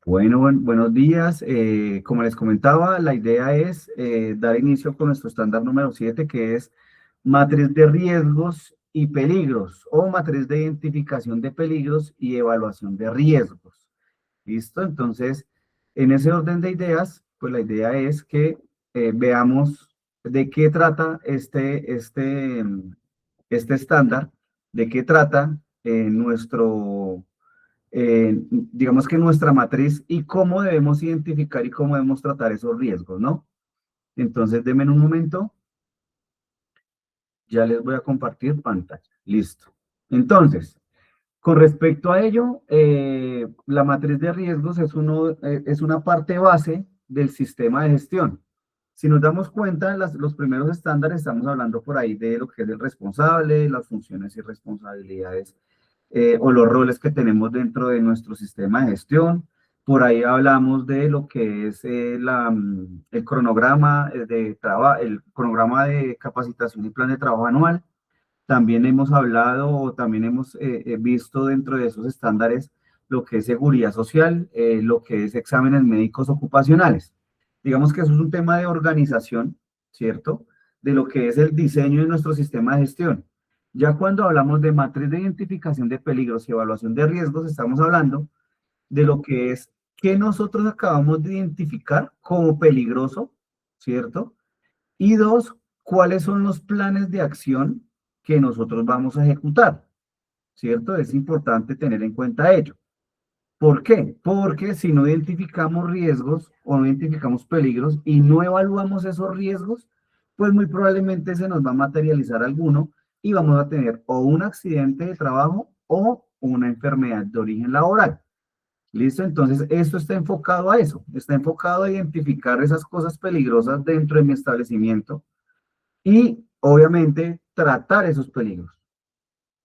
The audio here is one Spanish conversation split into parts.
Bueno, buenos días. Como les comentaba, la idea es dar inicio con nuestro estándar número 7, que es matriz de riesgos y peligros, o matriz de identificación de peligros y evaluación de riesgos. ¿Listo? Entonces, en ese orden de ideas, pues la idea es que veamos de qué trata este estándar, de qué trata digamos que nuestra matriz y cómo debemos identificar y cómo debemos tratar esos riesgos, ¿no? Entonces, denme un momento, ya les voy a compartir pantalla. Listo. Entonces, con respecto a ello, la matriz de riesgos es una parte base del sistema de gestión. Si nos damos cuenta, los primeros estándares estamos hablando por ahí de lo que es el responsable, las funciones y responsabilidades o los roles que tenemos dentro de nuestro sistema de gestión. Por ahí hablamos de lo que es el cronograma el cronograma de capacitación y plan de trabajo anual. También hemos hablado o también hemos visto dentro de esos estándares lo que es seguridad social, lo que es exámenes médicos ocupacionales. Digamos que eso es un tema de organización, ¿cierto? De lo que es el diseño de nuestro sistema de gestión. Ya cuando hablamos de matriz de identificación de peligros y evaluación de riesgos, estamos hablando de lo que es que nosotros acabamos de identificar como peligroso, ¿cierto? Y dos, cuáles son los planes de acción que nosotros vamos a ejecutar, ¿cierto? Es importante tener en cuenta ello. ¿Por qué? Porque si no identificamos riesgos o no identificamos peligros y no evaluamos esos riesgos, pues muy probablemente se nos va a materializar alguno y vamos a tener o un accidente de trabajo o una enfermedad de origen laboral. ¿Listo? Entonces, esto está enfocado a eso, está enfocado a identificar esas cosas peligrosas dentro de mi establecimiento y obviamente tratar esos peligros,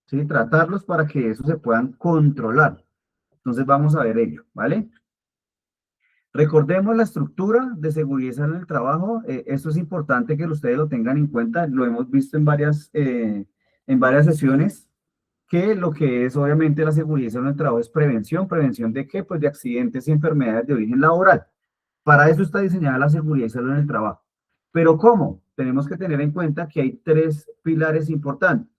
¿sí? Tratarlos para que eso se puedan controlar. Entonces vamos a ver ello, ¿vale? Recordemos la estructura de seguridad y salud en el trabajo. Esto es importante que ustedes lo tengan en cuenta. Lo hemos visto en varias sesiones, que lo que es obviamente la seguridad y salud en el trabajo es prevención. ¿Prevención de qué? Pues de accidentes y enfermedades de origen laboral. Para eso está diseñada la seguridad y salud en el trabajo. Pero ¿cómo? Tenemos que tener en cuenta que hay tres pilares importantes: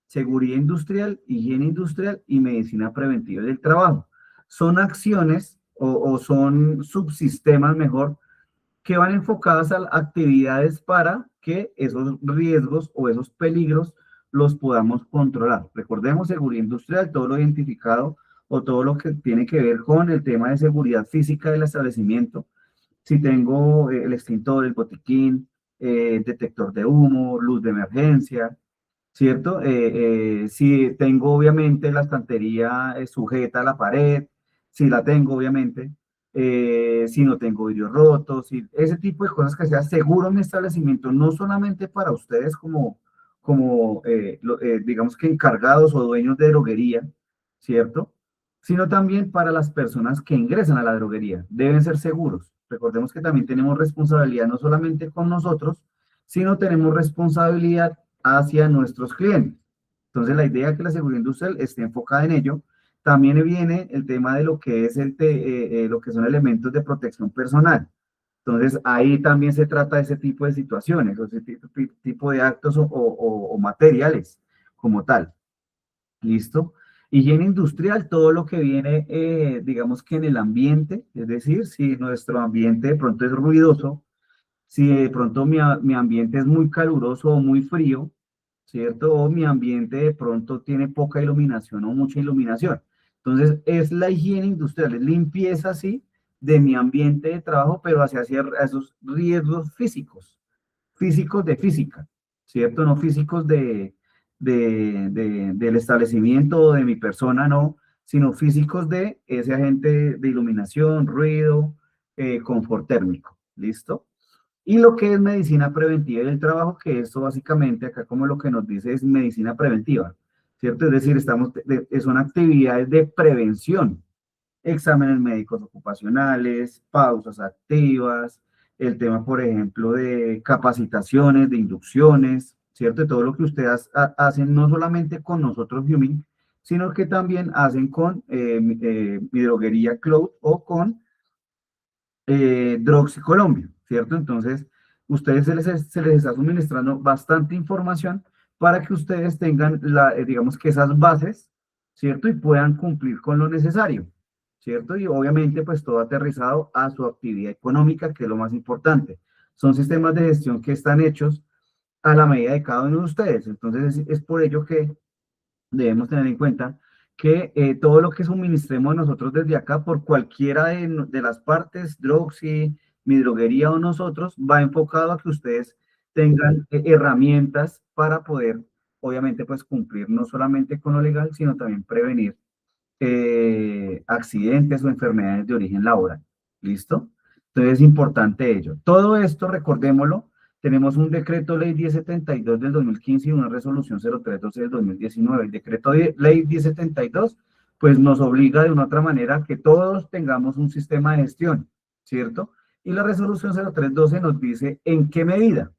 seguridad industrial, higiene industrial y medicina preventiva del trabajo. Son acciones o son subsistemas mejor que van enfocadas a actividades para que esos riesgos o esos peligros los podamos controlar. Recordemos seguridad industrial, todo lo identificado o todo lo que tiene que ver con el tema de seguridad física del establecimiento. Si tengo el extintor, el botiquín, detector de humo, luz de emergencia, ¿cierto? Si tengo obviamente la estantería sujeta a la pared, si la tengo obviamente, si no tengo vidrios rotos, si, ese tipo de cosas que sea seguro en mi establecimiento, no solamente para ustedes como digamos que encargados o dueños de droguería, ¿cierto? Sino también para las personas que ingresan a la droguería, deben ser seguros. Recordemos que también tenemos responsabilidad no solamente con nosotros, sino tenemos responsabilidad hacia nuestros clientes. Entonces, la idea es que la seguridad industrial esté enfocada en ello. También viene el tema de lo que es lo que son elementos de protección personal. Entonces, ahí también se trata de ese tipo de situaciones, o ese tipo de actos o materiales como tal. ¿Listo? Higiene industrial, todo lo que viene, digamos que en el ambiente, es decir, si nuestro ambiente de pronto es ruidoso, si de pronto mi ambiente es muy caluroso o muy frío, ¿cierto? O mi ambiente de pronto tiene poca iluminación o mucha iluminación. Entonces, es la higiene industrial, es limpieza, sí, de mi ambiente de trabajo, pero hacia esos riesgos físicos, físicos de física, ¿cierto? No físicos del establecimiento o de mi persona, no, sino físicos de ese agente de iluminación, ruido, confort térmico, ¿listo? Y lo que es medicina preventiva del trabajo, que esto básicamente acá como lo que nos dice es medicina preventiva, ¿cierto? Es decir, son actividades de prevención, exámenes médicos ocupacionales, pausas activas, el tema, por ejemplo, de capacitaciones, de inducciones, ¿cierto? De todo lo que ustedes hacen, no solamente con nosotros, Human, sino que también hacen con Mi Droguería Cloud o con Droxy Colombia, ¿cierto? Entonces, ustedes se les está suministrando bastante información para que ustedes tengan, digamos que esas bases, ¿cierto? Y puedan cumplir con lo necesario, ¿cierto? Y obviamente, pues todo aterrizado a su actividad económica, que es lo más importante. Son sistemas de gestión que están hechos a la medida de cada uno de ustedes. Entonces, es por ello que debemos tener en cuenta que todo lo que suministremos nosotros desde acá, por cualquiera de las partes, Droxy, Mi Droguería o nosotros, va enfocado a que ustedes tengan herramientas para poder, obviamente, pues cumplir no solamente con lo legal, sino también prevenir accidentes o enfermedades de origen laboral. ¿Listo? Entonces es importante ello. Todo esto, recordémoslo, tenemos un decreto ley 1072 del 2015 y una resolución 0312 del 2019. El decreto ley 1072 pues nos obliga de una u otra manera a que todos tengamos un sistema de gestión, ¿cierto? Y la resolución 0312 nos dice en qué medida.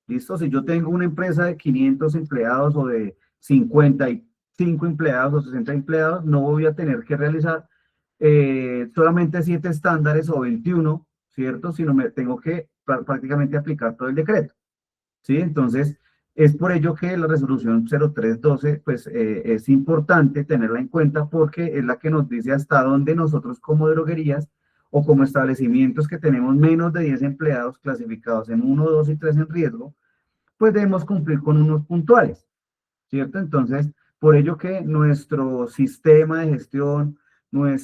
¿Listo? Si yo tengo una empresa de 500 empleados o de 55 empleados o 60 empleados, no voy a tener que realizar solamente 7 estándares o 21, ¿cierto? Sino me tengo que prácticamente aplicar todo el decreto, ¿sí? Entonces, es por ello que la resolución 0312, pues es importante tenerla en cuenta porque es la que nos dice hasta dónde nosotros como droguerías o como establecimientos que tenemos menos de 10 empleados clasificados en uno, 2 y 3 en riesgo, pues debemos cumplir con unos puntuales, ¿cierto? Entonces, por ello que nuestro sistema de gestión, nuestra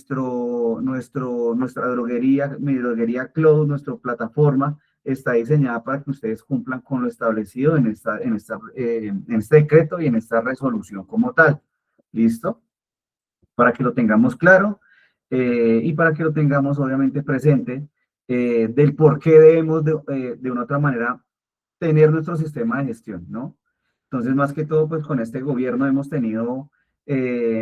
droguería, Mi Droguería Cloud, nuestra plataforma, está diseñada para que ustedes cumplan con lo establecido en este decreto y en esta resolución como tal. ¿Listo? Para que lo tengamos claro y para que lo tengamos obviamente presente del por qué debemos de una otra manera tener nuestro sistema de gestión, ¿no? Entonces, más que todo, pues con este gobierno hemos tenido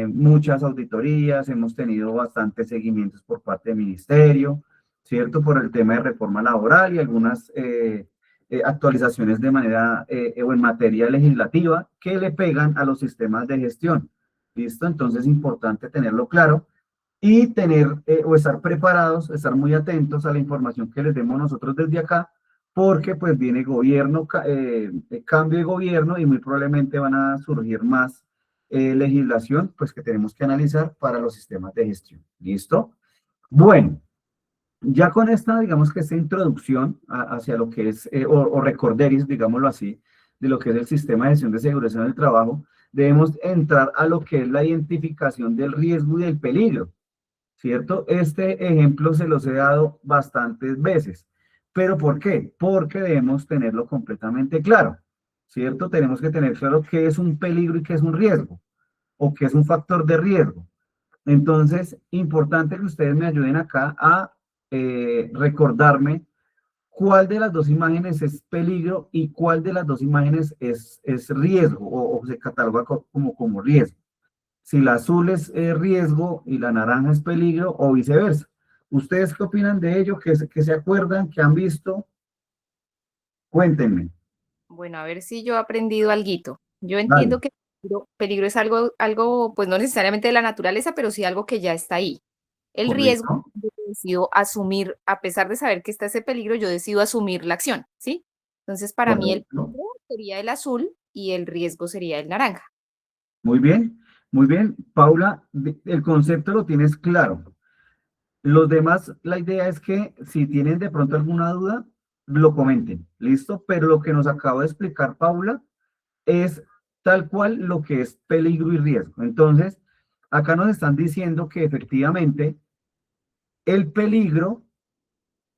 muchas auditorías, hemos tenido bastantes seguimientos por parte del ministerio, ¿cierto? Por el tema de reforma laboral y algunas actualizaciones de manera o en materia legislativa que le pegan a los sistemas de gestión. ¿Listo? Entonces es importante tenerlo claro y tener o estar preparados, estar muy atentos a la información que les demos nosotros desde acá, porque pues viene gobierno, cambio de gobierno y muy probablemente van a surgir más legislación pues que tenemos que analizar para los sistemas de gestión. ¿Listo? Bueno, ya con esta, digamos que esta introducción hacia lo que es, o recorderis, digámoslo así, de lo que es el sistema de gestión de seguridad en el trabajo, debemos entrar a lo que es la identificación del riesgo y del peligro, ¿cierto? Este ejemplo se los he dado bastantes veces. ¿Pero por qué? Porque debemos tenerlo completamente claro, ¿cierto? Tenemos que tener claro qué es un peligro y qué es un riesgo, o qué es un factor de riesgo. Entonces, importante que ustedes me ayuden acá a recordarme cuál de las dos imágenes es peligro y cuál de las dos imágenes es riesgo o se cataloga como riesgo. Si la azul es riesgo y la naranja es peligro o viceversa. ¿Ustedes qué opinan de ello? ¿Qué se acuerdan? ¿Qué han visto? Cuéntenme. Bueno, a ver si yo he aprendido alguito. Yo Dale, entiendo que peligro es algo, pues no necesariamente de la naturaleza, pero sí algo que ya está ahí. El riesgo, correcto. yo decido asumir, a pesar de saber que está ese peligro, yo decido asumir la acción, ¿sí? Entonces, para mí el Correcto. peligro sería el azul y el riesgo sería el naranja. Muy bien, muy bien. Paula, el concepto lo tienes claro. Los demás, la idea es que si tienen de pronto alguna duda, lo comenten, ¿listo? Pero lo que nos acaba de explicar Paula es tal cual lo que es peligro y riesgo. Entonces, acá nos están diciendo que efectivamente el peligro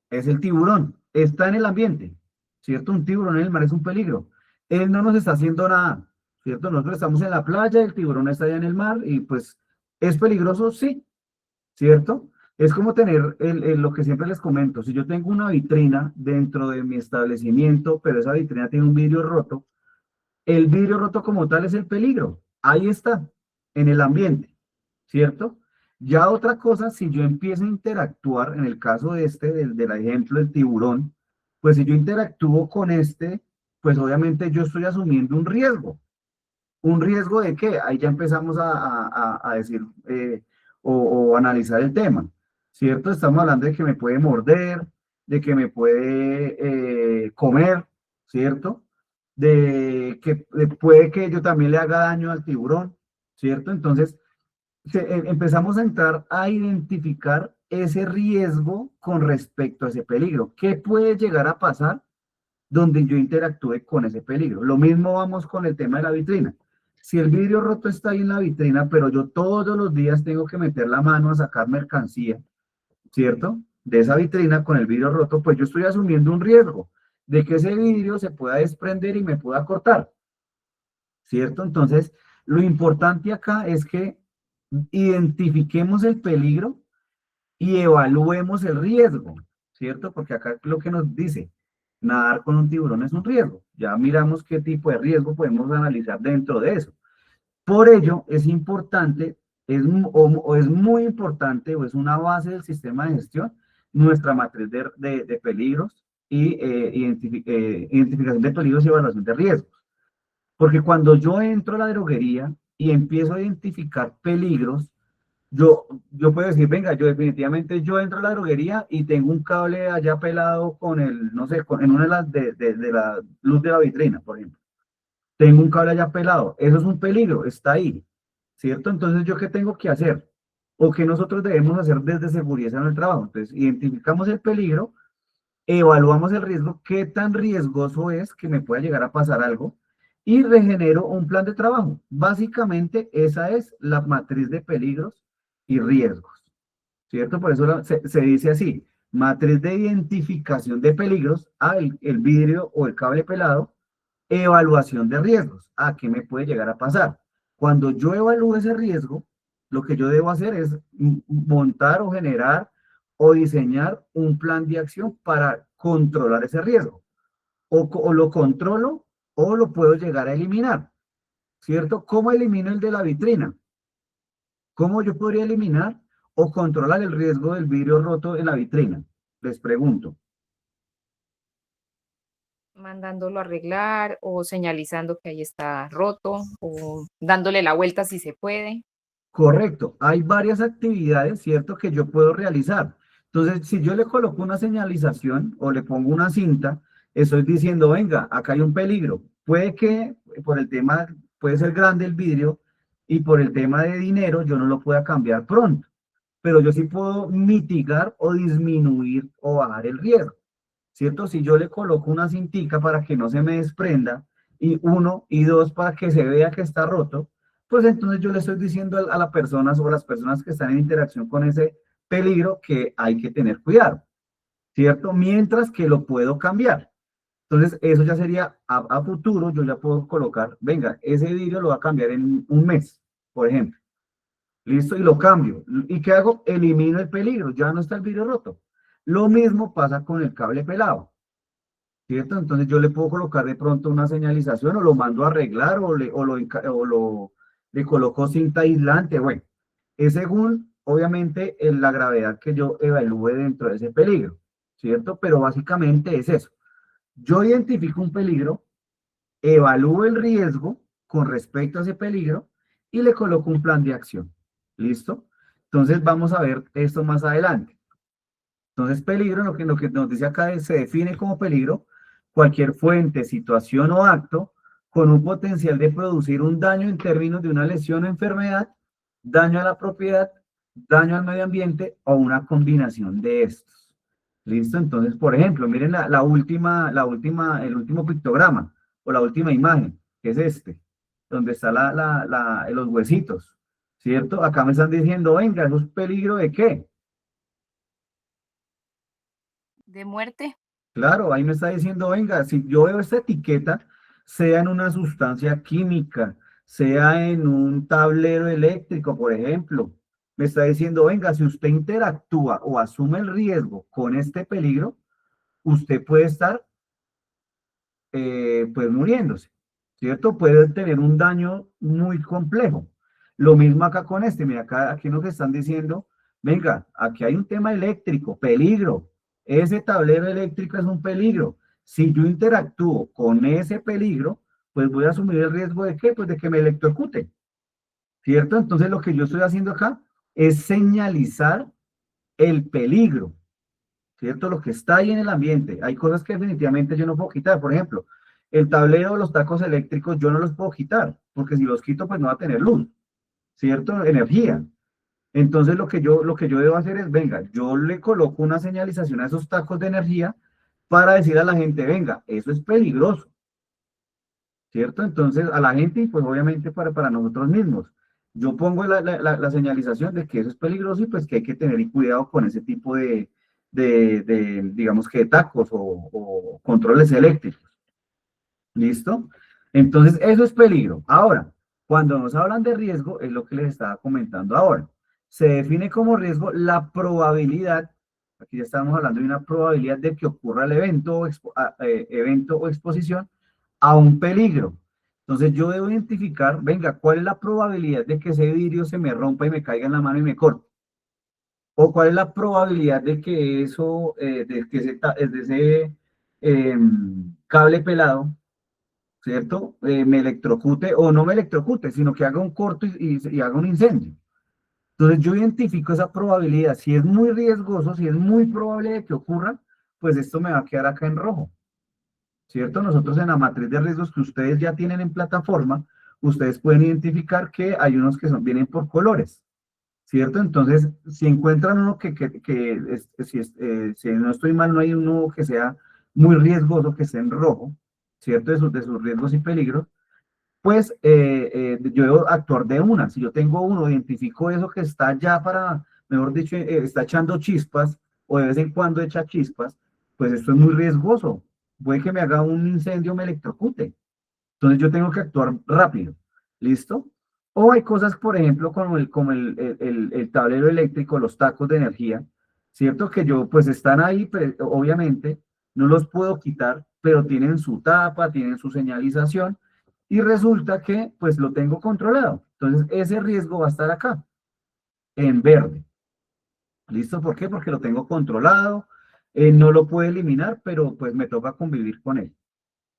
es el tiburón, está en el ambiente, ¿cierto? Un tiburón en el mar es un peligro. Él no nos está haciendo nada, ¿cierto? Nosotros estamos en la playa, el tiburón está allá en el mar y pues, ¿es peligroso? Sí, ¿cierto? Es como tener lo que siempre les comento, si yo tengo una vitrina dentro de mi establecimiento, pero esa vitrina tiene un vidrio roto, el vidrio roto como tal es el peligro, ahí está, en el ambiente, ¿cierto? Ya otra cosa, si yo empiezo a interactuar, en el caso de del ejemplo del tiburón, pues si yo interactúo con pues obviamente yo estoy asumiendo un riesgo, ¿Un riesgo de qué? Ahí ya empezamos a decir o analizar el tema, ¿cierto? Estamos hablando de que me puede morder, de que me puede comer, ¿cierto? Puede que yo también le haga daño al tiburón, ¿cierto? Entonces, empezamos a entrar a identificar ese riesgo con respecto a ese peligro. ¿Qué puede llegar a pasar donde yo interactúe con ese peligro? Lo mismo vamos con el tema de la vitrina. Si el vidrio roto está ahí en la vitrina, pero yo todos los días tengo que meter la mano a sacar mercancía, ¿cierto? De esa vitrina con el vidrio roto, pues yo estoy asumiendo un riesgo de que ese vidrio se pueda desprender y me pueda cortar, ¿cierto? Entonces, lo importante acá es que identifiquemos el peligro y evaluemos el riesgo, ¿cierto? Porque acá lo que nos dice, nadar con un tiburón es un riesgo. Ya miramos qué tipo de riesgo podemos analizar dentro de eso. Por ello, es importante, o es muy importante, o es una base del sistema de gestión, nuestra matriz de peligros y identificación de peligros y evaluación de riesgos. Porque cuando yo entro a la droguería y empiezo a identificar peligros, yo puedo decir, venga, yo definitivamente yo entro a la droguería y tengo un cable allá pelado con el, no sé, en una de las de la luz de la vitrina, por ejemplo. Tengo un cable allá pelado. Eso es un peligro, está ahí, ¿cierto? Entonces, ¿yo qué tengo que hacer? O qué nosotros debemos hacer desde seguridad en el trabajo. Entonces, identificamos el peligro, evaluamos el riesgo, qué tan riesgoso es que me pueda llegar a pasar algo y regenero un plan de trabajo. Básicamente, esa es la matriz de peligros y riesgos, ¿cierto? Por eso se dice así, matriz de identificación de peligros, el vidrio o el cable pelado, evaluación de riesgos, ¿qué me puede llegar a pasar? Cuando yo evalúo ese riesgo, lo que yo debo hacer es montar o generar o diseñar un plan de acción para controlar ese riesgo. O lo controlo o lo puedo llegar a eliminar, ¿cierto? ¿Cómo elimino el de la vitrina? ¿Cómo yo podría eliminar o controlar el riesgo del vidrio roto en la vitrina? Les pregunto. Mandándolo a arreglar o señalizando que ahí está roto o dándole la vuelta si se puede. Correcto, hay varias actividades, ¿cierto?, que yo puedo realizar. Entonces, si yo le coloco una señalización o le pongo una cinta, estoy diciendo, venga, acá hay un peligro. Puede que por el tema, puede ser grande el vidrio y por el tema de dinero yo no lo pueda cambiar pronto, pero yo sí puedo mitigar o disminuir o bajar el riesgo, ¿cierto? Si yo le coloco una cintica para que no se me desprenda y uno y dos para que se vea que está roto, pues entonces yo le estoy diciendo a las personas o a las personas que están en interacción con ese peligro que hay que tener cuidado, ¿cierto? Mientras que lo puedo cambiar. Entonces, eso ya sería a futuro, yo ya puedo colocar, venga, ese vidrio lo va a cambiar en un mes, por ejemplo. Listo, y lo cambio. ¿Y qué hago? Elimino el peligro, ya no está el vidrio roto. Lo mismo pasa con el cable pelado, ¿cierto? Entonces yo le puedo colocar de pronto una señalización o lo mando a arreglar le coloco cinta aislante, bueno, es según, obviamente, la gravedad que yo evalúe dentro de ese peligro, ¿cierto? Pero básicamente es eso. Yo identifico un peligro, evalúo el riesgo con respecto a ese peligro y le coloco un plan de acción. ¿Listo? Entonces vamos a ver esto más adelante. Entonces, peligro, lo que nos dice acá se define como peligro cualquier fuente, situación o acto con un potencial de producir un daño en términos de una lesión o enfermedad, daño a la propiedad, daño al medio ambiente o una combinación de estos. ¿Listo? Entonces, por ejemplo, miren el último pictograma o la última imagen, que es este, donde está los huesitos, ¿cierto? Acá me están diciendo, venga, ¿eso es peligro de qué? ¿De muerte? Claro, ahí me está diciendo, venga, si yo veo esta etiqueta, sea en una sustancia química, sea en un tablero eléctrico, por ejemplo, me está diciendo, venga, si usted interactúa o asume el riesgo con este peligro, usted puede estar, pues, muriéndose, ¿cierto? Puede tener un daño muy complejo. Lo mismo acá con este, mira, acá aquí nos están diciendo, venga, aquí hay un tema eléctrico, peligro. Ese tablero eléctrico es un peligro. Si yo interactúo con ese peligro, pues voy a asumir el riesgo de ¿qué? Pues de que me electrocute, ¿cierto? Entonces lo que yo estoy haciendo acá es señalizar el peligro, ¿cierto? Lo que está ahí en el ambiente. Hay cosas que definitivamente yo no puedo quitar. Por ejemplo, el tablero, los tacos eléctricos, yo no los puedo quitar, porque si los quito, pues no va a tener luz, ¿cierto? Energía. Entonces lo que yo debo hacer es, venga, yo le coloco una señalización a esos tacos de energía para decir a la gente, venga, eso es peligroso, ¿cierto? Entonces a la gente y pues obviamente para nosotros mismos. Yo pongo la señalización de que eso es peligroso y pues que hay que tener cuidado con ese tipo digamos que de tacos o controles eléctricos. ¿Listo? Entonces, eso es peligro. Ahora, cuando nos hablan de riesgo, es lo que les estaba comentando ahora. Se define como riesgo la probabilidad, aquí ya estamos hablando de una probabilidad de que ocurra el evento o exposición a un peligro. Entonces, yo debo identificar, venga, ¿cuál es la probabilidad de que ese vidrio se me rompa y me caiga en la mano y me corte? ¿O cuál es la probabilidad de que eso, de ese cable pelado, ¿cierto? Me electrocute o no me electrocute, sino que haga un corto y haga un incendio. Entonces yo identifico esa probabilidad. Si es muy riesgoso, si es muy probable de que ocurra, pues esto me va a quedar acá en rojo, ¿cierto? Nosotros en la matriz de riesgos que ustedes ya tienen en plataforma, ustedes pueden identificar que hay unos que vienen por colores, ¿cierto? Entonces, si encuentran uno si no estoy mal, no hay uno que sea muy riesgoso, que esté en rojo, ¿cierto? De sus riesgos y peligros, pues yo debo actuar de una. Si yo tengo uno, identifico eso que está ya mejor dicho, está echando chispas o de vez en cuando echa chispas, pues esto es muy riesgoso. Puede que me haga un incendio, me electrocute. Entonces yo tengo que actuar rápido. ¿Listo? O hay cosas, por ejemplo, como el tablero eléctrico, los tacos de energía, ¿cierto? Que yo, pues están ahí, obviamente, no los puedo quitar, pero tienen su tapa, tienen su señalización, y resulta que, pues lo tengo controlado. Entonces, ese riesgo va a estar acá, en verde. ¿Listo? ¿Por qué? Porque lo tengo controlado, no lo puedo eliminar, pero pues me toca convivir con él.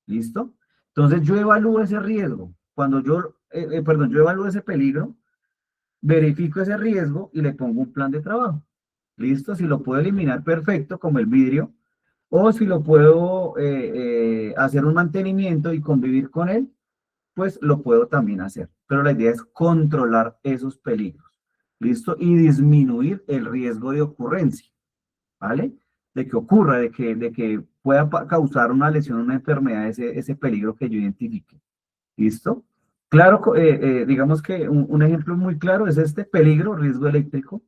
¿Listo? Entonces yo evalúo ese riesgo. Perdón, yo evalúo ese peligro, verifico ese riesgo y le pongo un plan de trabajo. ¿Listo? Si lo puedo eliminar, perfecto, como el vidrio, o si lo puedo hacer un mantenimiento y convivir con él, pues lo puedo también hacer. Pero la idea es controlar esos peligros. ¿Listo? Y disminuir el riesgo de ocurrencia. ¿Vale? De que ocurra, de que pueda causar una lesión, una enfermedad, ese peligro que yo identifique. ¿Listo? Claro, digamos que un ejemplo muy claro es este peligro, riesgo eléctrico.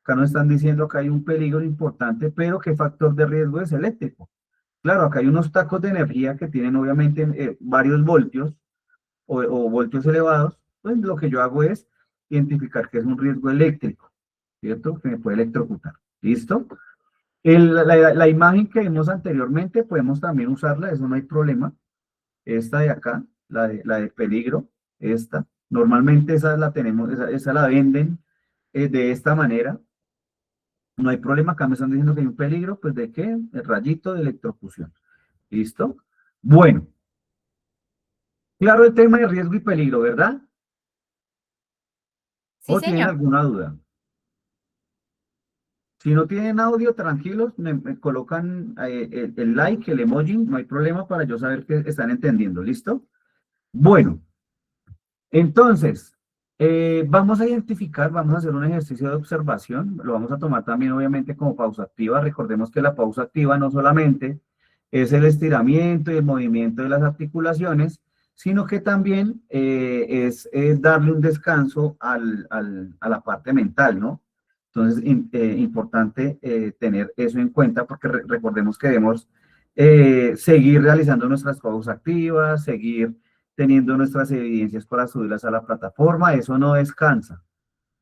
Acá nos están diciendo que hay un peligro importante, pero ¿qué factor de riesgo es eléctrico? Claro, acá hay unos tacos de energía que tienen obviamente varios voltios o voltios elevados. Pues lo que yo hago es identificar que es un riesgo eléctrico, ¿cierto? Que me puede electrocutar. ¿Listo? La imagen que vimos anteriormente podemos también usarla, eso no hay problema. Esta de acá, la de peligro, esta. Normalmente esa la tenemos, esa la venden de esta manera. No hay problema, acá me están diciendo que hay un peligro, pues ¿de qué? El rayito de electrocución. ¿Listo? Bueno, claro el tema de riesgo y peligro, ¿verdad? Sí, ¿O tienen señor. alguna duda? Si no tienen audio, tranquilos, me colocan el like, el emoji, no hay problema para yo saber que están entendiendo. ¿Listo? Bueno, entonces, vamos a identificar, vamos a hacer un ejercicio de observación, lo vamos a tomar también obviamente como pausa activa. Recordemos que la pausa activa no solamente es el estiramiento y el movimiento de las articulaciones, sino que también es darle un descanso a la parte mental, ¿no? Entonces, importante tener eso en cuenta porque recordemos que debemos seguir realizando nuestras pausas activas, seguir teniendo nuestras evidencias para subirlas a la plataforma, eso no descansa,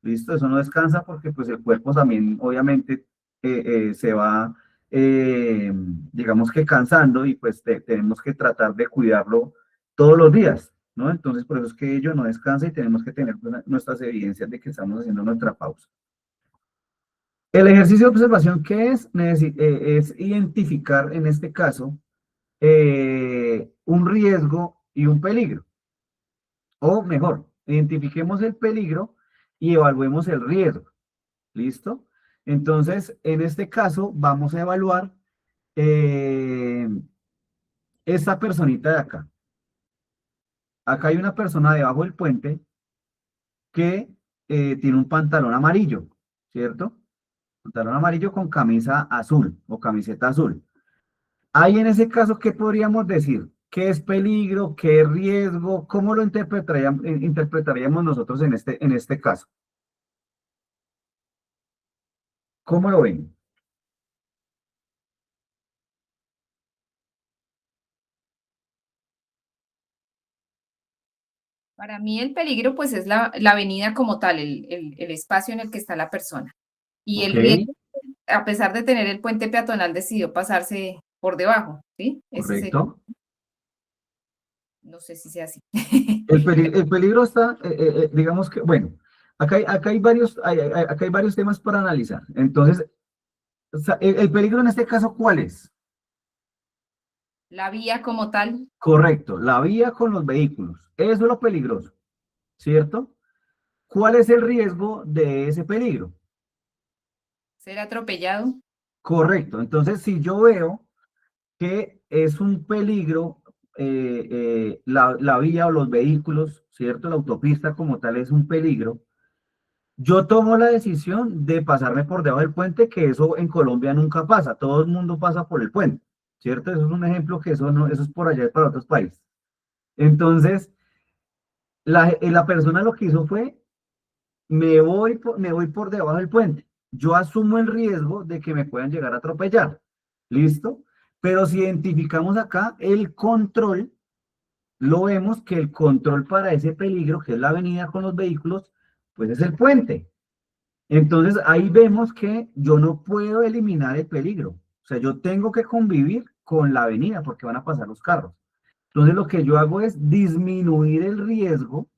¿listo? Eso no descansa porque pues el cuerpo también obviamente se va, digamos que cansando y pues tenemos que tratar de cuidarlo todos los días, ¿no? Entonces por eso es que ello no descansa y tenemos que tener nuestras evidencias de que estamos haciendo nuestra pausa. El ejercicio de observación, ¿qué es? Es identificar en este caso un riesgo y un peligro. O mejor, identifiquemos el peligro y evaluemos el riesgo. ¿Listo? Entonces, en este caso, vamos a evaluar eh, esta personita de acá. Acá hay una persona debajo del puente que tiene un pantalón amarillo, ¿cierto? Pantalón amarillo con camisa azul o camiseta azul. Ahí en ese caso, ¿qué podríamos decir? ¿Qué es peligro? ¿Qué es riesgo? ¿Cómo lo interpretaríamos nosotros en este caso? ¿Cómo lo ven? Para mí el peligro pues es la avenida como tal, el espacio en el que está la persona. Y Ok, el riesgo, a pesar de tener el puente peatonal, decidió pasarse por debajo, ¿sí? Ese es correcto. no sé si sea así. El peligro está, digamos que, bueno, acá hay acá hay varios temas para analizar. Entonces, o sea, el peligro en este caso, ¿cuál es? La vía como tal, Correcto, la vía con los vehículos. Eso es lo peligroso, ¿cierto? ¿Cuál es el riesgo de ese peligro? ser atropellado, Correcto. Entonces, si yo veo que es un peligro la vía o los vehículos, ¿cierto? La autopista como tal es un peligro. Yo tomo la decisión de pasarme por debajo del puente, que eso en Colombia nunca pasa. Todo el mundo pasa por el puente, ¿cierto? Eso es un ejemplo que eso no, eso es por allá, es para otros países. Entonces, la persona lo que hizo fue, me voy por debajo del puente. Yo asumo el riesgo de que me puedan llegar a atropellar. ¿Listo? Pero si identificamos acá el control, lo vemos que el control para ese peligro, que es la avenida con los vehículos, pues es el puente. Entonces ahí vemos que yo no puedo eliminar el peligro. O sea, yo tengo que convivir con la avenida porque van a pasar los carros. Entonces lo que yo hago es disminuir el riesgo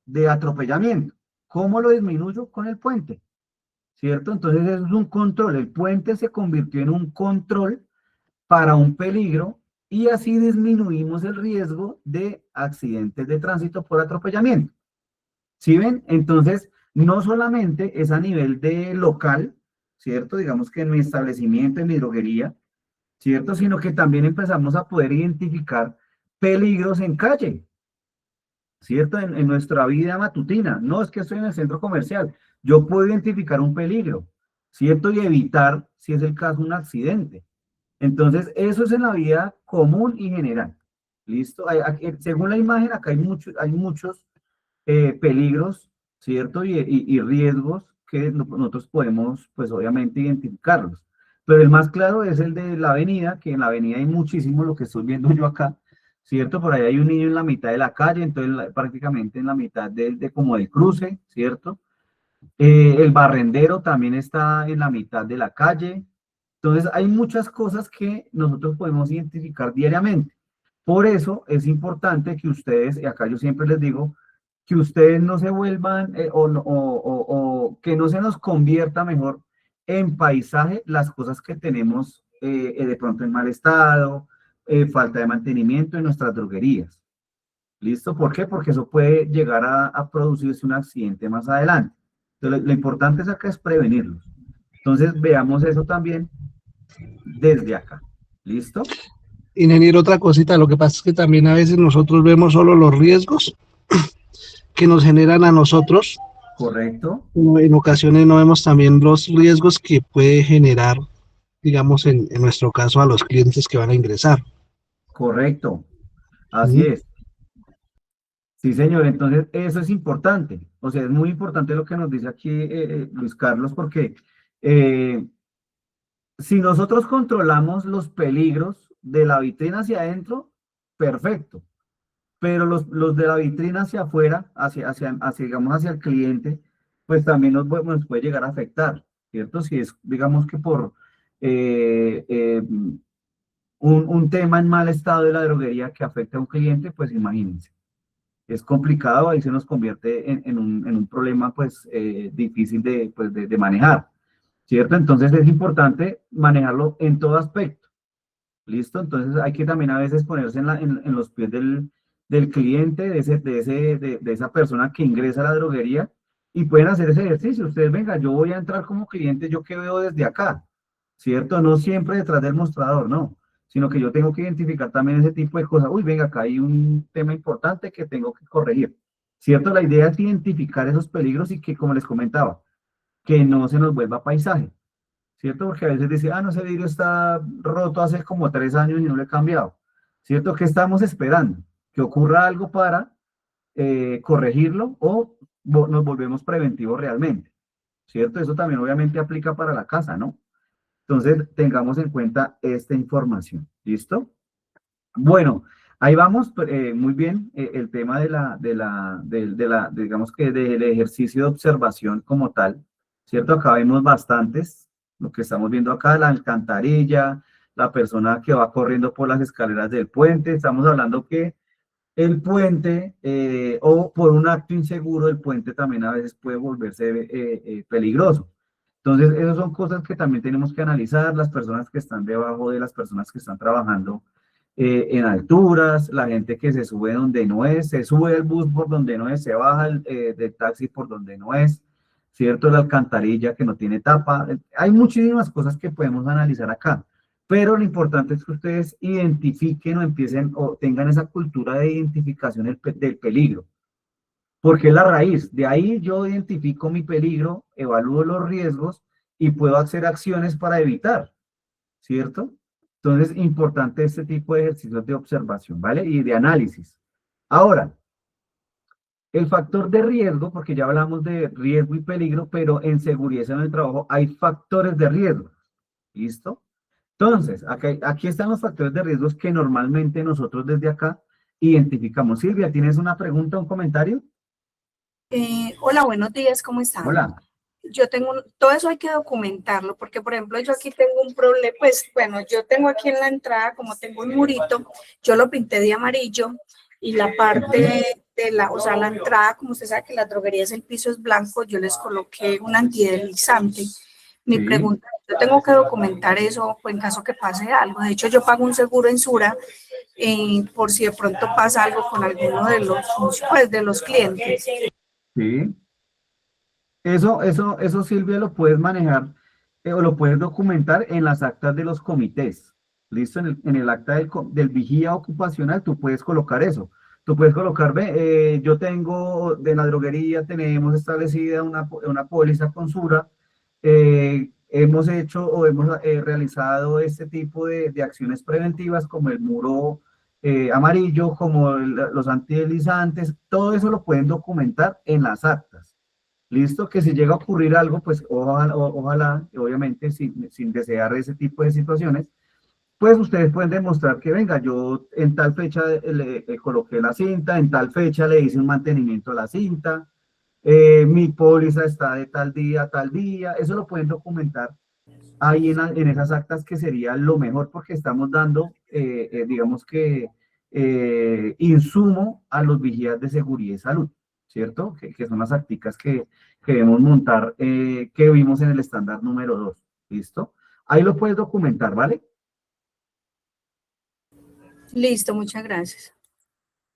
de atropellamiento. ¿Cómo lo disminuyo? Con el puente, ¿cierto? Entonces eso es un control. El puente se convirtió en un control para un peligro y así disminuimos el riesgo de accidentes de tránsito por atropellamiento. ¿Sí ven? Entonces, no solamente es a nivel de local, ¿cierto? Digamos que en mi establecimiento, en mi droguería, ¿cierto? Sino que también empezamos a poder identificar peligros en calle, ¿cierto? En nuestra vida matutina. No es que estoy en el centro comercial. Yo puedo identificar un peligro, ¿cierto? Y evitar, si es el caso, un accidente. Entonces, eso es en la vida común y general. ¿Listo? Según la imagen, acá hay muchos peligros, ¿cierto? Y riesgos que nosotros podemos, pues obviamente, identificarlos. Pero el más claro es el de la avenida, que en la avenida hay muchísimo, lo que estoy viendo yo acá, ¿cierto? Por ahí hay un niño en la mitad de la calle, entonces prácticamente en la mitad de como de cruce, ¿cierto? El barrendero también está en la mitad de la calle. Entonces, hay muchas cosas que nosotros podemos identificar diariamente. Por eso es importante que ustedes, y acá yo siempre les digo, que ustedes no se vuelvan o que no se nos convierta mejor en paisaje las cosas que tenemos de pronto en mal estado, falta de mantenimiento en nuestras droguerías. ¿Listo? ¿Por qué? Porque eso puede llegar a producirse un accidente más adelante. Entonces, lo importante es acá es prevenirlos. Entonces, veamos eso también desde acá. ¿Listo? Ingeniero, otra cosita, lo que pasa es que también a veces nosotros vemos solo los riesgos que nos generan a nosotros. Correcto, En ocasiones no vemos también los riesgos que puede generar, digamos, en nuestro caso, a los clientes que van a ingresar. correcto. Así ¿Sí? es. Sí, señor. Entonces, eso es importante. O sea, es muy importante lo que nos dice aquí Luis Carlos, porque eh, si nosotros controlamos los peligros de la vitrina hacia adentro, perfecto. Pero los de la vitrina hacia afuera, digamos, hacia el cliente, pues también nos puede llegar a afectar, ¿cierto? Si es, digamos que por eh, eh, un tema en mal estado de la droguería que afecta a un cliente, pues imagínense. Es complicado, ahí se nos convierte en un problema, pues, difícil de manejar, ¿cierto? Entonces es importante manejarlo en todo aspecto. ¿Listo? Entonces hay que también a veces ponerse en los pies del cliente, de esa persona que ingresa a la droguería, y pueden hacer ese ejercicio. Ustedes, venga, yo voy a entrar como cliente, yo qué veo desde acá, ¿cierto? No siempre detrás del mostrador, no, sino que yo tengo que identificar también ese tipo de cosas. Uy, venga, acá hay un tema importante que tengo que corregir, ¿cierto? La idea es identificar esos peligros y que, como les comentaba, que no se nos vuelva paisaje, ¿cierto? Porque a veces dice, ah, no, ese vidrio está roto hace como 3 años y no lo he cambiado, ¿cierto? ¿Qué estamos esperando? Que ocurra algo para corregirlo o nos volvemos preventivos realmente, ¿cierto? Eso también obviamente aplica para la casa, ¿no? Entonces, tengamos en cuenta esta información, ¿listo? Bueno, ahí vamos, muy bien, el tema digamos que del ejercicio de observación como tal, ¿cierto? Acá vemos bastantes, lo que estamos viendo acá, la alcantarilla, la persona que va corriendo por las escaleras del puente, estamos hablando que el puente, o por un acto inseguro, el puente también a veces puede volverse peligroso. Entonces, esas son cosas que también tenemos que analizar, las personas que están debajo de las personas que están trabajando en alturas, la gente que se sube donde no es, se sube el bus por donde no es, se baja del taxi por donde no es, ¿cierto? La alcantarilla que no tiene tapa. Hay muchísimas cosas que podemos analizar acá, pero lo importante es que ustedes identifiquen o empiecen o tengan esa cultura de identificación del peligro, porque es la raíz. De ahí yo identifico mi peligro, evalúo los riesgos y puedo hacer acciones para evitar, ¿cierto? Entonces, importante este tipo de ejercicios de observación, ¿vale? Y de análisis. Ahora, el factor de riesgo, porque ya hablamos de riesgo y peligro, pero en seguridad en el trabajo hay factores de riesgo. ¿Listo? Entonces, aquí están los factores de riesgos que normalmente nosotros desde acá identificamos. Silvia, ¿tienes una pregunta, un comentario? Hola, buenos días, ¿cómo están? Hola. Yo todo eso hay que documentarlo, porque por ejemplo yo aquí tengo un problema, pues bueno, yo tengo aquí en la entrada, como tengo un murito, yo lo pinté de amarillo y la parte de o sea, la entrada, como usted sabe que las droguerías el piso es blanco, yo les coloqué un antideslizante. Mi Sí. pregunta es, yo tengo que documentar eso pues, en caso que pase algo. De hecho, yo pago un seguro en Sura por si de pronto pasa algo con alguno de los clientes. Sí. Eso, Silvia, lo puedes manejar o lo puedes documentar en las actas de los comités. ¿Listo? En el acta del vigía ocupacional, tú puedes colocar eso. Tú puedes colocar, ve, yo tengo de la droguería, tenemos establecida una póliza con Sura, hemos hecho o hemos realizado este tipo de acciones preventivas como el muro amarillo, como los antideslizantes, todo eso lo pueden documentar en las actas. Listo, que si llega a ocurrir algo, pues ojalá, obviamente, sin desear ese tipo de situaciones, pues ustedes pueden demostrar que, venga, yo en tal fecha le coloqué la cinta, en tal fecha le hice un mantenimiento a la cinta, mi póliza está de tal día, eso lo pueden documentar ahí en esas actas, que sería lo mejor porque estamos dando, digamos que, insumo a los vigías de seguridad y salud, ¿cierto? Que son las acticas que debemos montar, que vimos en el estándar número 2, ¿listo? Ahí lo puedes documentar, ¿vale? Listo, muchas gracias.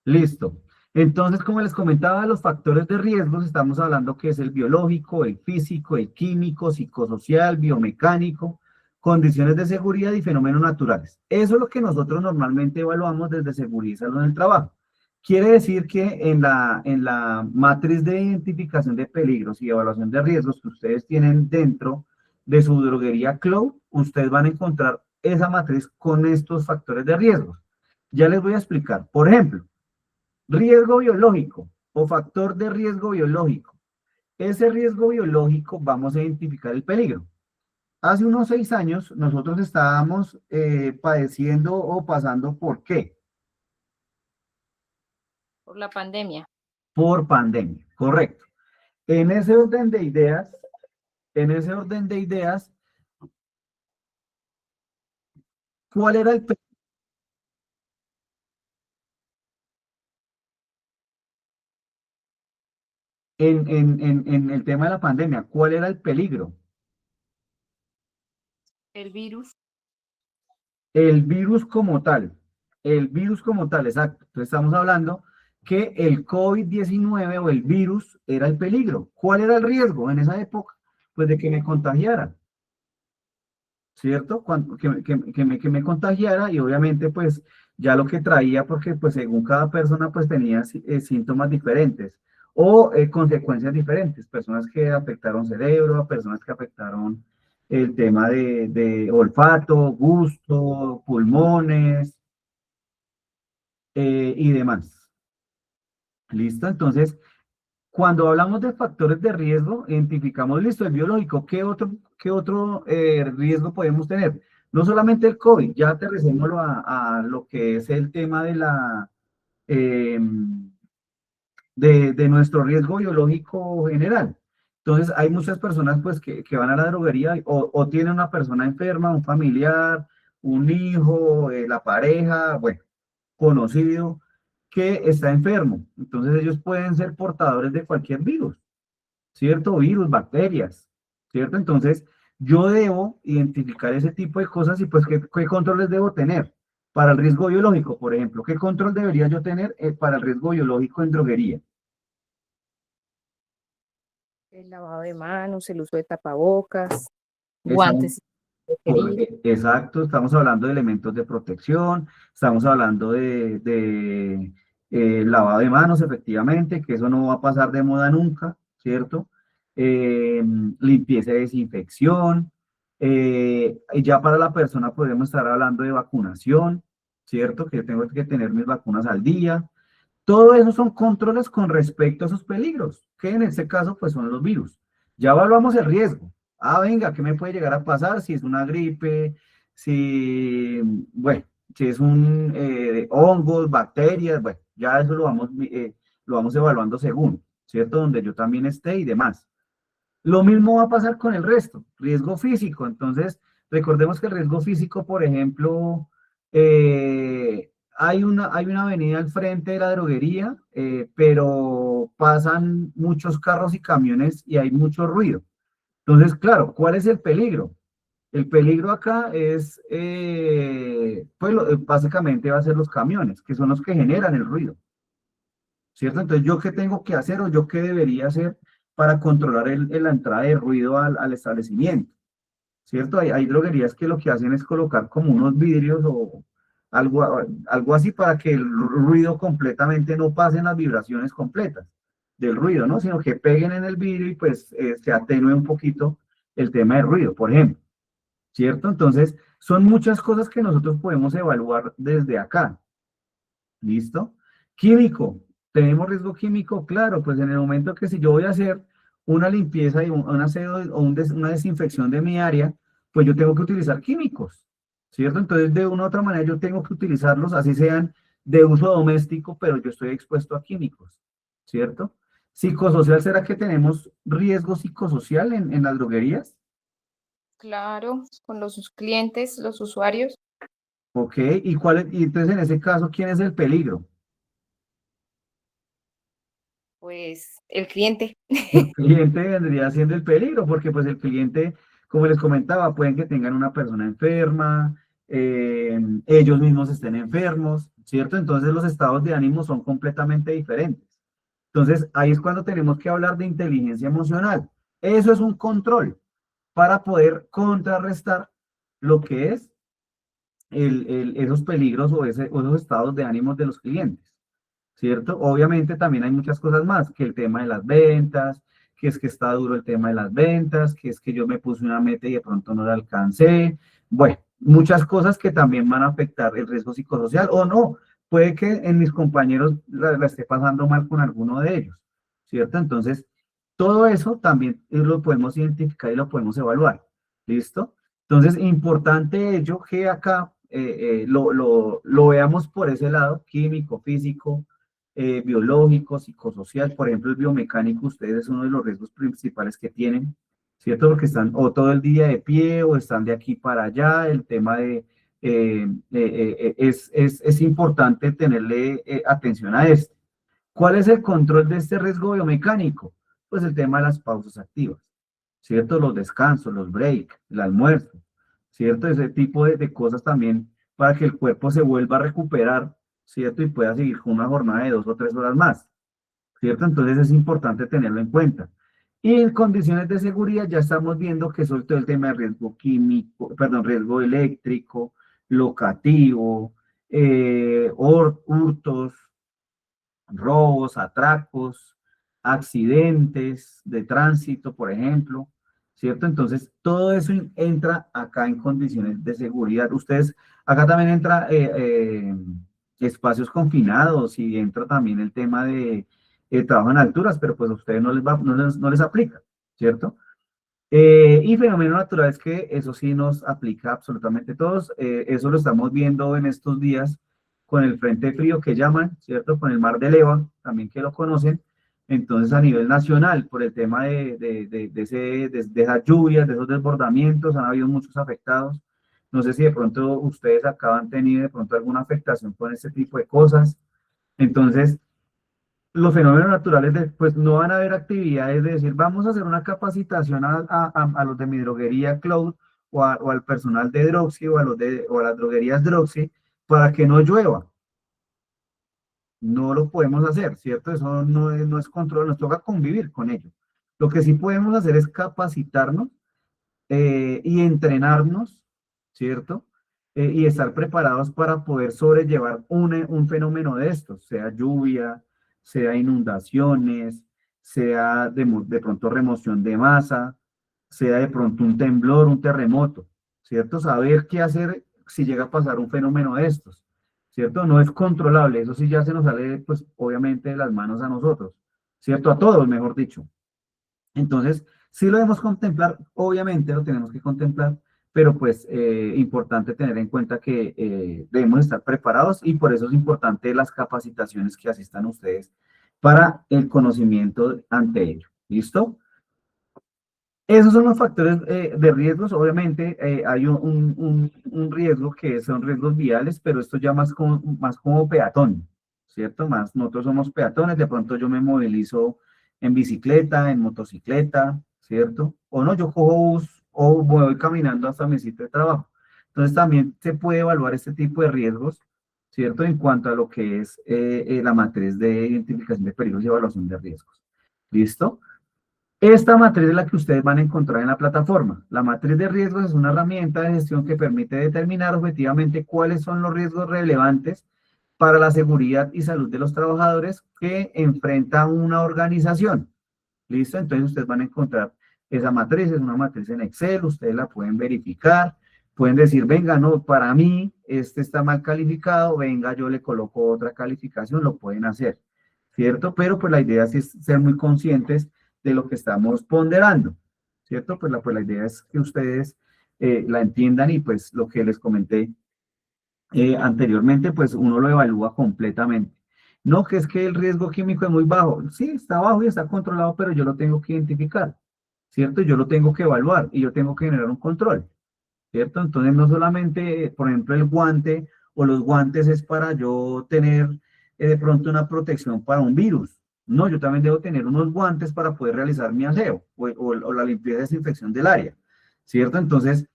Listo. Entonces, como les comentaba, los factores de riesgos, estamos hablando que es el biológico, el físico, el químico, psicosocial, biomecánico, condiciones de seguridad y fenómenos naturales. Eso es lo que nosotros normalmente evaluamos desde seguridad y salud en el trabajo. Quiere decir que en la matriz de identificación de peligros y evaluación de riesgos que ustedes tienen dentro de su droguería Cloud, ustedes van a encontrar esa matriz con estos factores de riesgos. Ya les voy a explicar. Por ejemplo, riesgo biológico o factor de riesgo biológico. Ese riesgo biológico vamos a identificar el peligro. Hace unos 6 años nosotros estábamos padeciendo o pasando ¿por qué? Por la pandemia. Por pandemia, correcto. En ese orden de ideas, en ese orden de ideas, ¿cuál era el peligro? En el tema de la pandemia, ¿cuál era el peligro? El virus. El virus como tal. El virus como tal, exacto. Entonces estamos hablando que el COVID-19 o el virus era el peligro. ¿Cuál era el riesgo en esa época? Pues de que me contagiara, ¿cierto? Que me contagiara y obviamente pues ya lo que traía, porque pues según cada persona pues tenía síntomas diferentes o consecuencias diferentes, personas que afectaron cerebro, personas que afectaron el tema de olfato, gusto, pulmones y demás. ¿Listo? Entonces, cuando hablamos de factores de riesgo, identificamos, listo, el biológico, ¿qué otro riesgo podemos tener? No solamente el COVID, ya aterricémoslo a lo que es el tema eh, de nuestro riesgo biológico general. Entonces, hay muchas personas pues que van a la droguería o tienen una persona enferma, un familiar, un hijo, la pareja, bueno, conocido que está enfermo. Entonces ellos pueden ser portadores de cualquier virus, ¿cierto? Virus, bacterias, ¿cierto? Entonces yo debo identificar ese tipo de cosas y pues qué controles debo tener para el riesgo biológico, por ejemplo. ¿Qué control debería yo tener para el riesgo biológico en droguería? El lavado de manos, el uso de tapabocas, Esa- guantes, mascarilla. Exacto, estamos hablando de elementos de protección, estamos hablando de lavado de manos, efectivamente, que eso no va a pasar de moda nunca, ¿cierto? Limpieza y desinfección, y ya para la persona podemos estar hablando de vacunación, ¿cierto? Que yo tengo que tener mis vacunas al día. Todo eso son controles con respecto a esos peligros, que en este caso pues son los virus. Ya evaluamos el riesgo. Ah, venga, ¿qué me puede llegar a pasar si es una gripe, si, bueno, si es un hongos, bacterias, bueno, ya eso lo vamos evaluando según, ¿cierto? Donde yo también esté y demás. Lo mismo va a pasar con el resto, riesgo físico. Entonces, recordemos que el riesgo físico, por ejemplo, hay una avenida al frente de la droguería, pero pasan muchos carros y camiones y hay mucho ruido. Entonces, claro, ¿cuál es el peligro? El peligro acá es, pues básicamente va a ser los camiones, que son los que generan el ruido, ¿cierto? Entonces, ¿yo qué tengo que hacer o yo qué debería hacer para controlar la entrada de ruido al establecimiento? ¿Cierto? Hay droguerías que lo que hacen es colocar como unos vidrios o algo así para que el ruido completamente no pasen las vibraciones completas del ruido, ¿no? Sino que peguen en el vidrio y pues se atenúe un poquito el tema del ruido, por ejemplo, ¿cierto? Entonces, son muchas cosas que nosotros podemos evaluar desde acá. ¿Listo? Químico. ¿Tenemos riesgo químico? Claro, pues en el momento que si yo voy a hacer una limpieza y un aseo o una desinfección de mi área, pues yo tengo que utilizar químicos, ¿cierto? Entonces, de una u otra manera, yo tengo que utilizarlos, así sean de uso doméstico, pero yo estoy expuesto a químicos, ¿cierto? Psicosocial, ¿será que tenemos riesgo psicosocial en las droguerías? Claro, con los clientes, los usuarios. Ok, y entonces en ese caso, ¿quién es el peligro? Pues el cliente. El cliente vendría siendo el peligro, porque pues el cliente, como les comentaba, pueden que tengan una persona enferma, ellos mismos estén enfermos, ¿cierto? Entonces los estados de ánimo son completamente diferentes. Entonces ahí es cuando tenemos que hablar de inteligencia emocional. Eso es un control para poder contrarrestar lo que es esos peligros o esos estados de ánimo de los clientes. ¿Cierto? Obviamente también hay muchas cosas más, que el tema de las ventas, que es que está duro el tema de las ventas, que es que yo me puse una meta y de pronto no la alcancé. Bueno, muchas cosas que también van a afectar el riesgo psicosocial o no. Puede que en mis compañeros la esté pasando mal con alguno de ellos, ¿cierto? Entonces, todo eso también lo podemos identificar y lo podemos evaluar. ¿Listo? Entonces, importante ello que acá lo veamos por ese lado, químico, físico, biológico, psicosocial. Por ejemplo, el biomecánico, ustedes es uno de los riesgos principales que tienen, ¿cierto? Porque están o todo el día de pie o están de aquí para allá. El tema es importante tenerle atención a esto. ¿Cuál es el control de este riesgo biomecánico? Pues el tema de las pausas activas, ¿cierto? Los descansos, los breaks, el almuerzo, ¿cierto? Ese tipo de cosas también para que el cuerpo se vuelva a recuperar, ¿cierto? Y pueda seguir con una jornada de 2 o 3 horas más, ¿cierto? Entonces es importante tenerlo en cuenta. Y en condiciones de seguridad ya estamos viendo que sobre todo el tema de riesgo químico, perdón, riesgo eléctrico, locativo, hurtos, robos, atracos, accidentes de tránsito, por ejemplo, ¿cierto? Entonces, todo eso entra acá en condiciones de seguridad. Ustedes, acá también entra espacios confinados y entra también el tema de trabajo en alturas, pero pues a ustedes no les aplica, ¿cierto? Y fenómenos naturales que eso sí nos aplica absolutamente todos. Eso lo estamos viendo en estos días con el frente frío que llaman, ¿cierto? Con el mar de Leva, también que lo conocen. Entonces, a nivel nacional, por el tema de esas lluvias, de esos desbordamientos, han habido muchos afectados. No sé si de pronto ustedes acá han tenido de pronto alguna afectación con este tipo de cosas. Entonces, los fenómenos naturales, pues no van a haber actividades de decir, vamos a hacer una capacitación a los de mi droguería Cloud o al personal de Droxy o a las droguerías Droxy para que no llueva. No lo podemos hacer, ¿cierto? Eso no es control, nos toca convivir con ello. Lo que sí podemos hacer es capacitarnos y entrenarnos, ¿cierto? Y estar preparados para poder sobrellevar un fenómeno de estos, sea lluvia, sea inundaciones, sea de pronto remoción de masa, sea de pronto un temblor, un terremoto, ¿cierto? Saber qué hacer si llega a pasar un fenómeno de estos, ¿cierto? No es controlable, eso sí ya se nos sale, pues, obviamente de las manos a nosotros, ¿cierto? A todos, mejor dicho. Entonces, sí lo debemos contemplar, obviamente lo tenemos que contemplar, pero pues importante tener en cuenta que debemos estar preparados y por eso es importante las capacitaciones que asistan ustedes para el conocimiento ante ello. ¿Listo? Esos son los factores de riesgos. Obviamente hay un riesgo que son riesgos viales, pero esto ya más como peatón, ¿cierto? Más nosotros somos peatones, de pronto yo me movilizo en bicicleta, en motocicleta, ¿cierto? O no, yo cojo bus o voy caminando hasta mi sitio de trabajo. Entonces también se puede evaluar este tipo de riesgos, ¿cierto? En cuanto a lo que es la matriz de identificación de peligros y evaluación de riesgos. ¿Listo? Esta matriz es la que ustedes van a encontrar en la plataforma. La matriz de riesgos es una herramienta de gestión que permite determinar objetivamente cuáles son los riesgos relevantes para la seguridad y salud de los trabajadores que enfrenta una organización. ¿Listo? Entonces ustedes van a encontrar esa matriz, es una matriz en Excel, ustedes la pueden verificar, pueden decir, venga, no, para mí este está mal calificado, venga, yo le coloco otra calificación, lo pueden hacer, ¿cierto? Pero pues la idea es ser muy conscientes de lo que estamos ponderando, ¿cierto? Pues la idea es que ustedes la entiendan y pues lo que les comenté anteriormente, pues uno lo evalúa completamente. No, que es que el riesgo químico es muy bajo. Sí, está bajo y está controlado, pero yo lo tengo que identificar, ¿cierto? Yo lo tengo que evaluar y yo tengo que generar un control, ¿cierto? Entonces no solamente, por ejemplo, el guante o los guantes es para yo tener de pronto una protección para un virus. No, yo también debo tener unos guantes para poder realizar mi aseo o la limpieza y desinfección del área, ¿cierto? Entonces,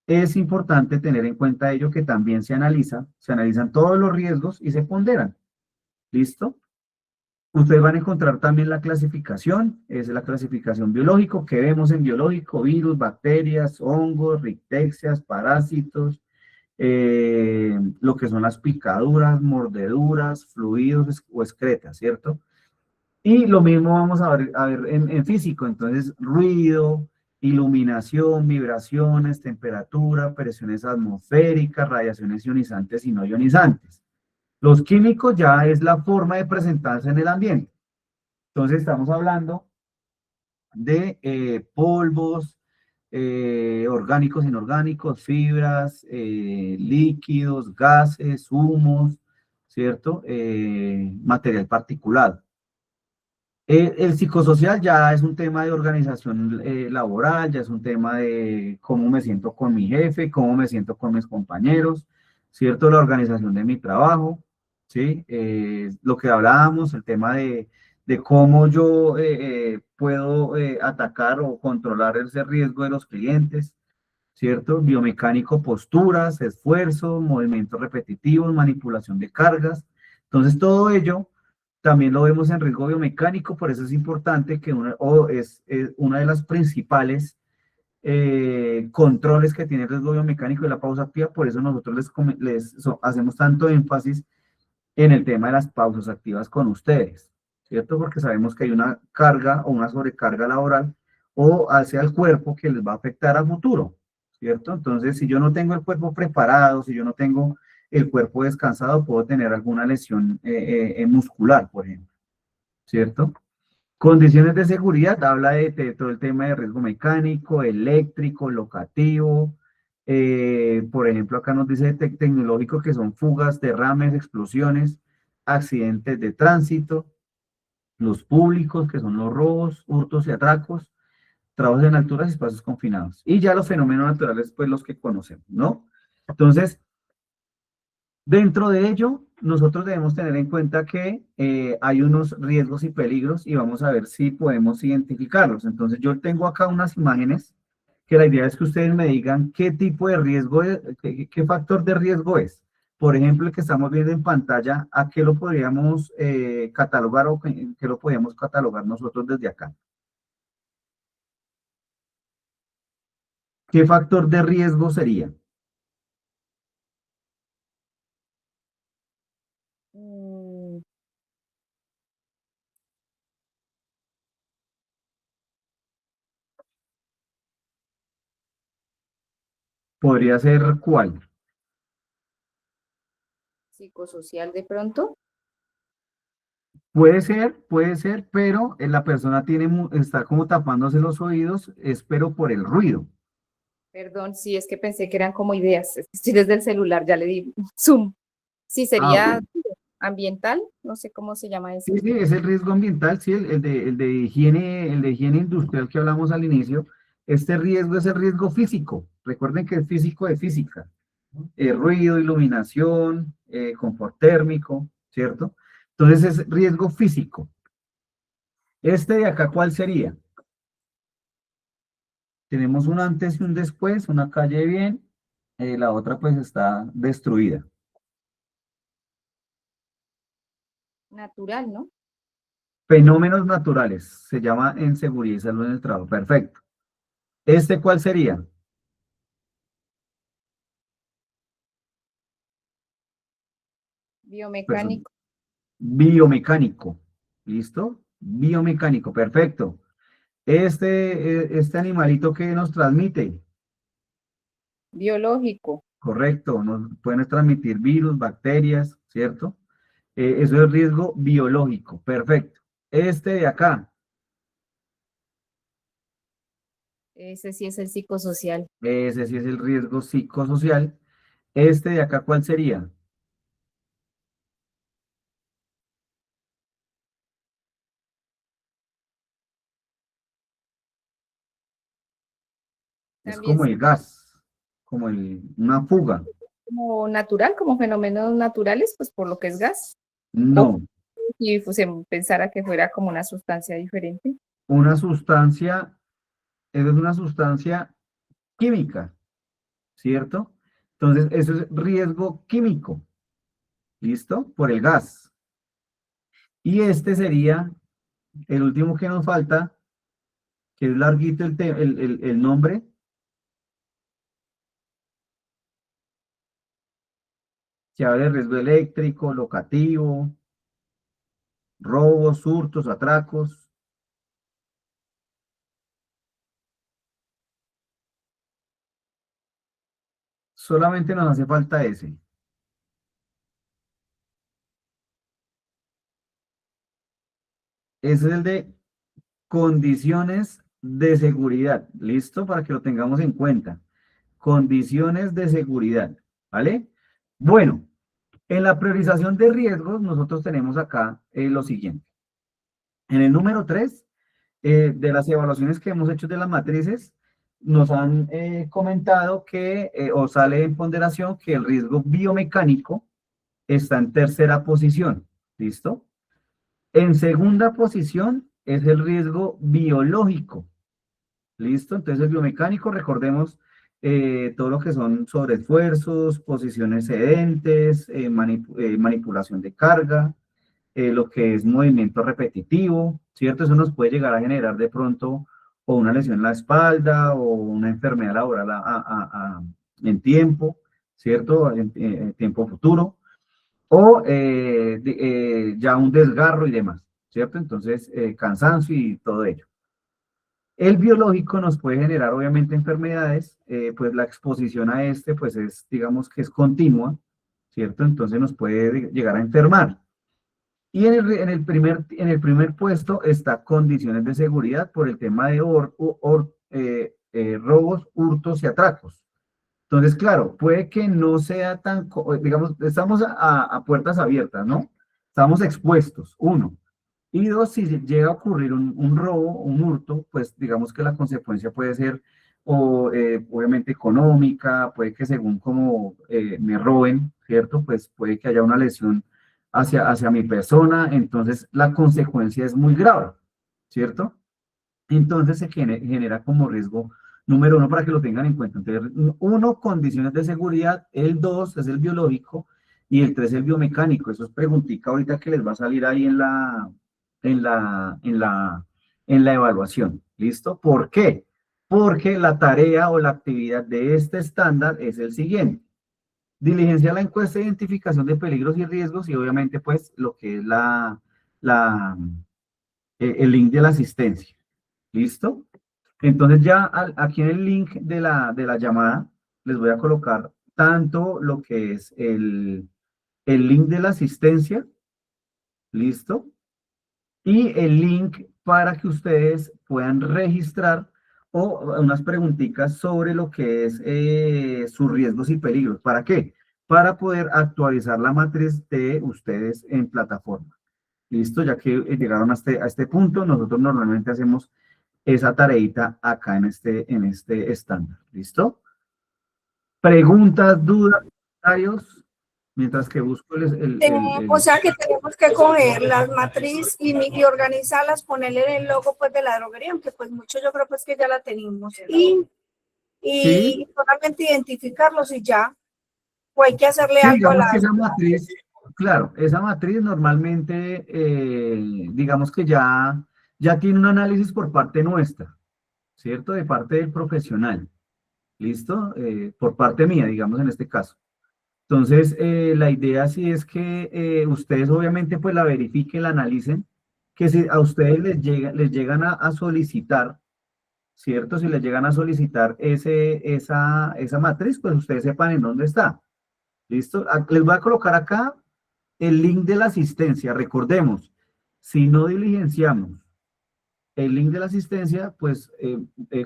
es importante tener en cuenta ello que también se analizan todos los riesgos y se ponderan. ¿Listo? Ustedes van a encontrar también la clasificación, es la clasificación biológico que vemos en biológico, virus, bacterias, hongos, ricketsias, parásitos, lo que son las picaduras, mordeduras, fluidos o excretas, ¿cierto? Y lo mismo vamos a ver en físico, entonces ruido, iluminación, vibraciones, temperatura, presiones atmosféricas, radiaciones ionizantes y no ionizantes. Los químicos ya es la forma de presentarse en el ambiente. Entonces estamos hablando de polvos, orgánicos, inorgánicos, fibras, líquidos, gases, humos, ¿cierto? Material particulado. El psicosocial ya es un tema de organización laboral, ya es un tema de cómo me siento con mi jefe, cómo me siento con mis compañeros, ¿cierto? La organización de mi trabajo, ¿sí? Lo que hablábamos, el tema de cómo yo puedo atacar o controlar ese riesgo de los clientes, ¿cierto? Biomecánico, posturas, esfuerzo, movimientos repetitivos, manipulación de cargas. Entonces, todo ello también lo vemos en riesgo biomecánico, por eso es importante que es una de las principales controles que tiene el riesgo biomecánico de la pausa activa, por eso nosotros hacemos tanto énfasis en el tema de las pausas activas con ustedes, ¿cierto? Porque sabemos que hay una carga o una sobrecarga laboral o hacia el cuerpo que les va a afectar a futuro, ¿cierto? Entonces, si yo no tengo el cuerpo preparado, si yo no tengo el cuerpo descansado, puedo tener alguna lesión muscular, por ejemplo, ¿cierto? Condiciones de seguridad, habla de todo el tema de riesgo mecánico, eléctrico, locativo. Por ejemplo, acá nos dice tecnológico que son fugas, derrames, explosiones, accidentes de tránsito, los públicos, que son los robos, hurtos y atracos, trabajos en alturas y espacios confinados. Y ya los fenómenos naturales, pues los que conocemos, ¿no? Entonces, dentro de ello, nosotros debemos tener en cuenta que hay unos riesgos y peligros y vamos a ver si podemos identificarlos. Entonces, yo tengo acá unas imágenes que la idea es que ustedes me digan qué tipo de riesgo, qué factor de riesgo es. Por ejemplo, el que estamos viendo en pantalla, ¿a qué lo podríamos catalogar o qué lo podríamos catalogar nosotros desde acá? ¿Qué factor de riesgo sería? ¿Podría ser cuál? Psicosocial de pronto. Puede ser, pero la persona está como tapándose los oídos, pero por el ruido. Perdón, sí, es que pensé que eran como ideas. Estoy desde el celular, ya le di zoom. Sí, sería ambiental, no sé cómo se llama eso. Sí, sí, es el riesgo ambiental, sí, el de higiene industrial que hablamos al inicio. Este riesgo es el riesgo físico. Recuerden que es físico de física. Ruido, iluminación, confort térmico, ¿cierto? Entonces es riesgo físico. Este de acá, ¿cuál sería? Tenemos un antes y un después, una calle bien, la otra pues está destruida. Natural, ¿no? Fenómenos naturales, se llama en seguridad y salud en el trabajo. Perfecto. ¿Este cuál sería? Biomecánico. Biomecánico. ¿Listo? Biomecánico, perfecto. Este animalito que nos transmite. Biológico. Correcto, nos pueden transmitir virus, bacterias, ¿cierto? Eso es riesgo biológico, perfecto. Este de acá. Ese sí es el psicosocial. Ese sí es el riesgo psicosocial. Este de acá, ¿cuál sería? Es También como el gas, como una fuga. como natural, como fenómenos naturales, pues por lo que es gas. No, Y pues, se pensara que fuera como una sustancia diferente. una sustancia, es una sustancia química, ¿cierto? Entonces, eso es riesgo químico, ¿listo? Por el gas. Y este sería el último que nos falta, que es larguito el nombre. Se habla de riesgo eléctrico, locativo, robos, hurtos, atracos. Solamente nos hace falta ese. Ese es el de condiciones de seguridad. ¿Listo? Para que lo tengamos en cuenta. Condiciones de seguridad. ¿Vale? Bueno, en la priorización de riesgos, nosotros tenemos acá lo siguiente. En el número 3, de las evaluaciones que hemos hecho de las matrices, nos han comentado que, o sale en ponderación, que el riesgo biomecánico está en tercera posición. ¿Listo? En segunda posición es el riesgo biológico. ¿Listo? Entonces el biomecánico, recordemos todo lo que son sobreesfuerzos, posiciones sedentes, manipulación de carga, lo que es movimiento repetitivo, ¿cierto? Eso nos puede llegar a generar de pronto o una lesión en la espalda o una enfermedad laboral en tiempo, ¿cierto? En tiempo futuro, o ya un desgarro y demás, ¿cierto? Entonces, cansancio y todo ello. El biológico nos puede generar obviamente enfermedades, pues la exposición a este, pues es, digamos que es continua, ¿cierto? Entonces nos puede llegar a enfermar. Y en el primer puesto está condiciones de seguridad por el tema de robos, hurtos y atracos. Entonces, claro, puede que no sea tan, digamos, estamos a puertas abiertas, ¿no? Estamos expuestos, uno. Y dos, si llega a ocurrir un robo, un hurto, pues digamos que la consecuencia puede ser, obviamente económica, puede que según como me roben, ¿cierto? Pues puede que haya una lesión hacia mi persona, entonces la consecuencia es muy grave, ¿cierto? Entonces se genera como riesgo número uno para que lo tengan en cuenta. Entonces, uno, condiciones de seguridad, el dos es el biológico y el tres el biomecánico. Eso es preguntita ahorita que les va a salir ahí en la, en la, en la evaluación. ¿Listo? ¿Por qué? Porque la tarea o la actividad de este estándar es el siguiente. Diligenciar la encuesta de identificación de peligros y riesgos y obviamente pues lo que es la, el link de la asistencia. ¿Listo? Entonces ya aquí en el link de la llamada les voy a colocar tanto lo que es el link de la asistencia, ¿listo? Y el link para que ustedes puedan registrar o unas preguntitas sobre lo que es sus riesgos y peligros. ¿Para qué? Para poder actualizar la matriz de ustedes en plataforma. ¿Listo? Ya que llegaron a este punto, nosotros normalmente hacemos esa tareita acá en este estándar. ¿Listo? Preguntas, dudas, comentarios, mientras que busco O sea que tenemos que coger las matriz y organizarlas, ponerle el logo pues de la droguería, aunque pues mucho yo creo pues que ya la tenemos. Sí, Y solamente identificarlos y ya, o hay que hacerle sí, algo a digamos que las... esa matriz, claro, esa matriz normalmente, digamos que ya tiene un análisis por parte nuestra, ¿cierto? De parte del profesional, ¿listo? Por parte mía, digamos en este caso. Entonces, la idea sí es que ustedes obviamente pues la verifiquen, la analicen, que si a ustedes les llegan a solicitar, ¿cierto? Si les llegan a solicitar esa matriz, pues ustedes sepan en dónde está. ¿Listo? Les voy a colocar acá el link de la asistencia. Recordemos, si no diligenciamos el link de la asistencia, pues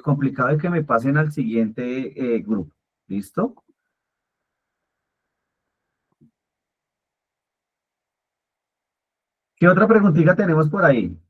complicado de que me pasen al siguiente grupo. ¿Listo? ¿Qué otra preguntita tenemos por ahí?